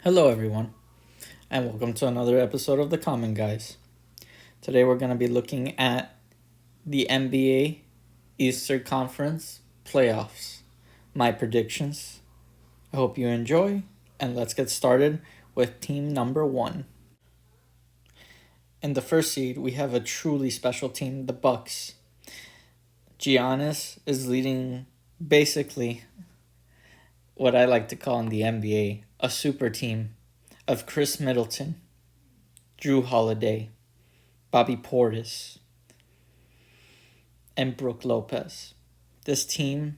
Hello, everyone, and welcome to another episode of The Common Guys. Today, we're going to be looking at the NBA Eastern Conference playoffs. My predictions. I hope you enjoy, and let's get started with team number one. In the first seed, we have a truly special team, the Bucks. Giannis is leading basically what I like to call in the NBA a super team of Chris Middleton, Drew Holiday, Bobby Portis, and Brook Lopez. This team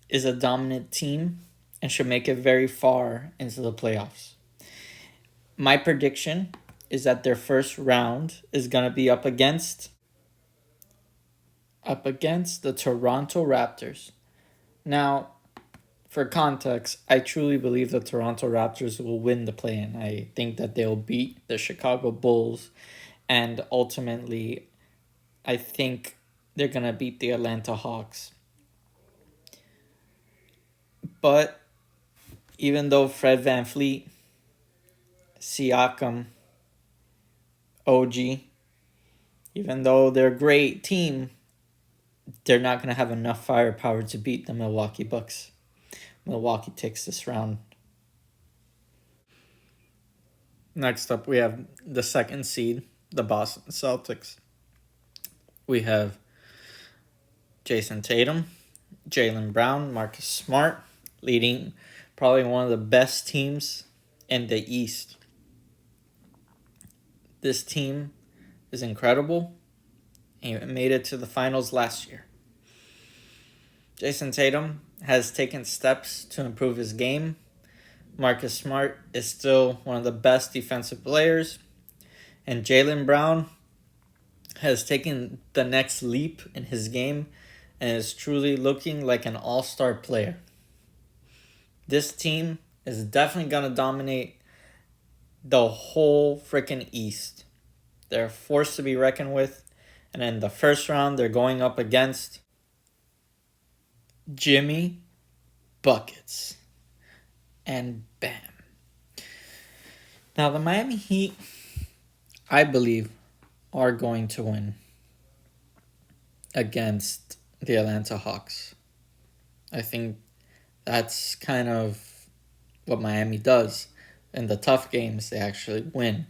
is a dominant team and should make it very far into the playoffs. My prediction is that their first round is going to be up against the Toronto Raptors. Now, for context, I truly believe the Toronto Raptors will win the play-in. I think that they'll beat the Chicago Bulls, and ultimately, I think they're going to beat the Atlanta Hawks. But even though Fred VanVleet, Siakam, OG, even though they're a great team, they're not going to have enough firepower to beat the Milwaukee Bucks. Milwaukee takes this round. Next up, we have the second seed, the Boston Celtics. We have Jason Tatum, Jaylen Brown, Marcus Smart, leading probably one of the best teams in the East. This team is incredible. He made it to the finals last year. Jason Tatum has taken steps to improve his game. Marcus Smart is still one of the best defensive players. And Jaylen Brown has taken the next leap in his game and is truly looking like an all-star player. This team is definitely going to dominate the whole freaking East. They're a force to be reckoned with. And in the first round, they're going up against Jimmy Buckets and Bam. Now, the Miami Heat, I believe, are going to win against the Atlanta Hawks. I think that's kind of what Miami does. In the tough games, they actually win.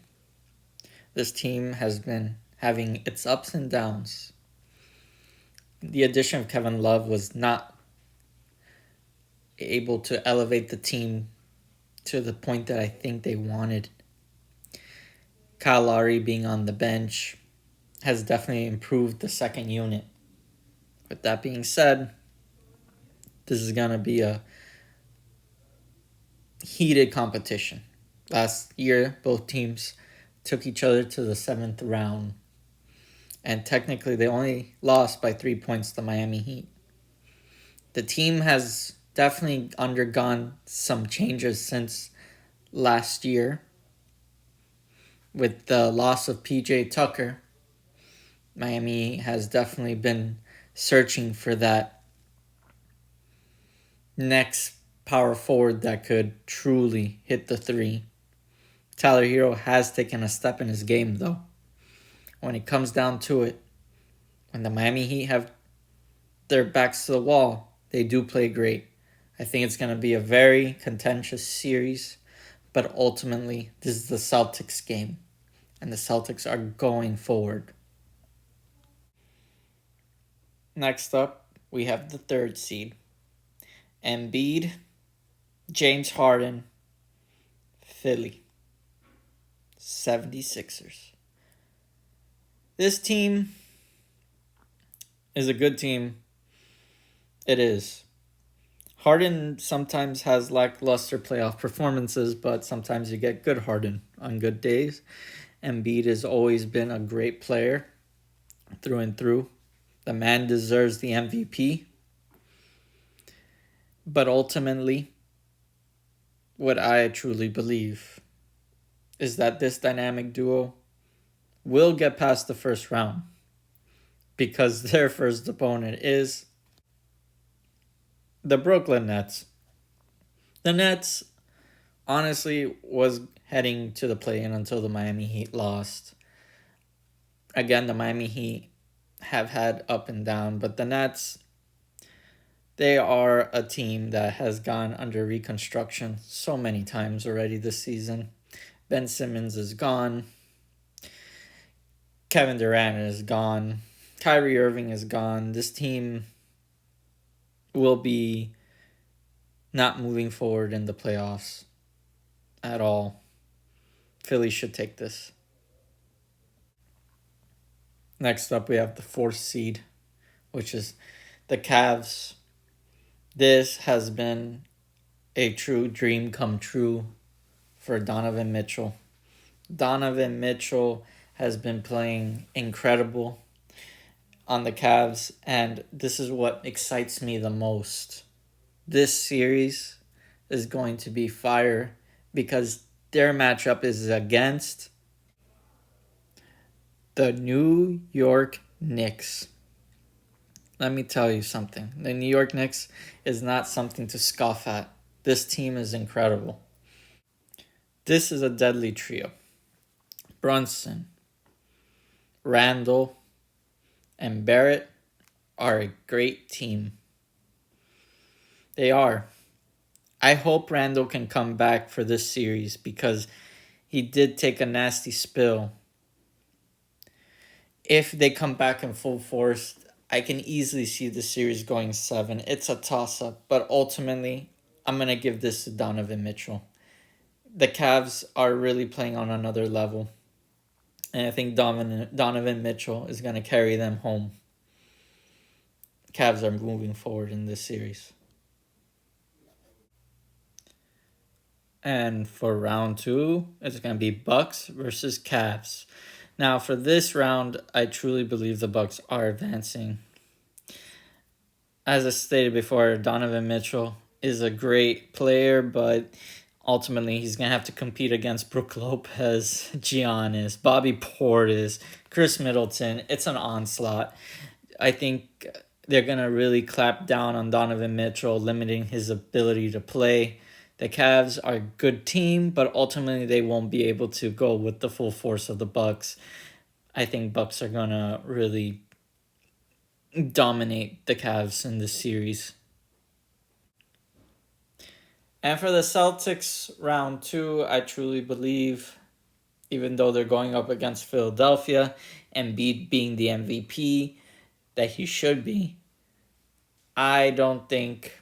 This team has been having its ups and downs. The addition of Kevin Love was not able to elevate the team to the point that I think they wanted. Kyle Lowry being on the bench has definitely improved the second unit. With that being said, this is going to be a heated competition. Last year, both teams took each other to the 7th round. And technically, they only lost by 3 points to Miami Heat. The team has definitely undergone some changes since last year. With the loss of PJ Tucker, Miami has definitely been searching for that next power forward that could truly hit the three. Tyler Hero has taken a step in his game, though. When it comes down to it, when the Miami Heat have their backs to the wall, they do play great. I think it's going to be a very contentious series, but ultimately, this is the Celtics game, and the Celtics are going forward. Next up, we have the third seed. Embiid, James Harden, Philly, 76ers. This team is a good team. It is. Harden sometimes has lackluster playoff performances, but sometimes you get good Harden on good days. Embiid has always been a great player through and through. The man deserves the MVP. But ultimately, what I truly believe is that this dynamic duo will get past the first round because their first opponent is the Brooklyn Nets. The Nets honestly was heading to the play-in until the Miami Heat lost. Again, the Miami Heat have had up and down, but the Nets, they are a team that has gone under reconstruction so many times already this season. Ben Simmons is gone. Kevin Durant is gone. Kyrie Irving is gone. This team will be not moving forward in the playoffs at all. Philly should take this. Next up, we have the fourth seed, which is the Cavs. This has been a true dream come true for Donovan Mitchell. Donovan Mitchell has been playing incredible on the Cavs, and this is what excites me the most. This series is going to be fire because their matchup is against the New York Knicks. Let me tell you something. The New York Knicks is not something to scoff at. This team is incredible. This is a deadly trio. Brunson, Randall, and Barrett are a great team. They are. I hope Randall can come back for this series because he did take a nasty spill. If they come back in full force, I can easily see the series going 7. It's a toss-up, but ultimately, I'm going to give this to Donovan Mitchell. The Cavs are really playing on another level, and I think Donovan Mitchell is going to carry them home. Cavs are moving forward in this series. And for round 2, it's going to be Bucks versus Cavs. Now, for this round, I truly believe the Bucks are advancing. As I stated before, Donovan Mitchell is a great player, but ultimately he's going to have to compete against Brook Lopez, Giannis, Bobby Portis, Chris Middleton. It's an onslaught. I think they're going to really clap down on Donovan Mitchell, limiting his ability to play. The Cavs are a good team, but ultimately they won't be able to go with the full force of the Bucks. I think Bucks are going to really dominate the Cavs in this series. And for the Celtics, round 2, I truly believe, even though they're going up against Philadelphia, Embiid being the MVP that he should be, I don't think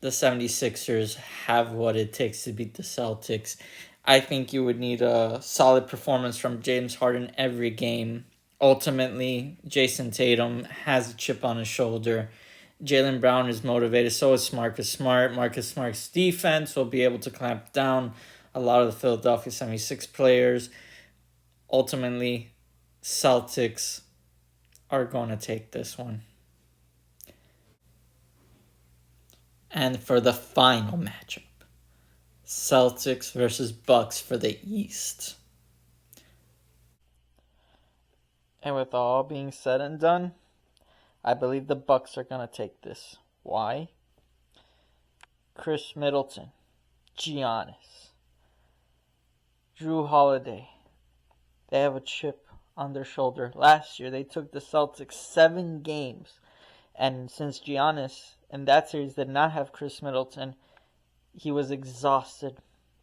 the 76ers have what it takes to beat the Celtics. I think you would need a solid performance from James Harden every game. Ultimately, Jason Tatum has a chip on his shoulder. Jaylen Brown is motivated, so is Marcus Smart. Marcus Smart's defense will be able to clamp down a lot of the Philadelphia 76 players. Ultimately, Celtics are going to take this one. And for the final matchup, Celtics versus Bucks for the East. And with all being said and done, I believe the Bucks are going to take this. Why? Chris Middleton, Giannis, Drew Holiday. They have a chip on their shoulder. Last year, they took the Celtics 7 games. And since Giannis in that series did not have Chris Middleton, he was exhausted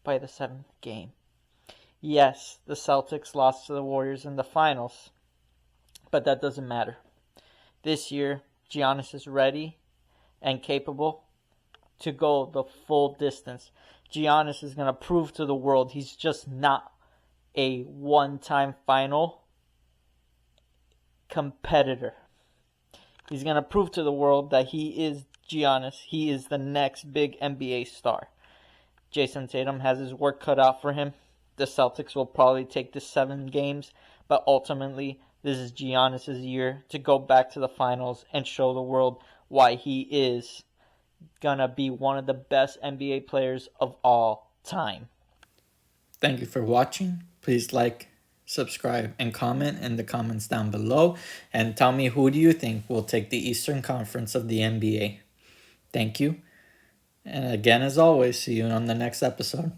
by the 7th game. Yes, the Celtics lost to the Warriors in the finals, but that doesn't matter. This year, Giannis is ready and capable to go the full distance. Giannis is going to prove to the world he's just not a one-time final competitor. He's going to prove to the world that he is Giannis. He is the next big NBA star. Jason Tatum has his work cut out for him. The Celtics will probably take the 7 games, but ultimately, this is Giannis' year to go back to the finals and show the world why he is going to be one of the best NBA players of all time. Thank you for watching. Please like, subscribe, and comment in the comments down below. And tell me, who do you think will take the Eastern Conference of the NBA? Thank you. And again, as always, see you on the next episode.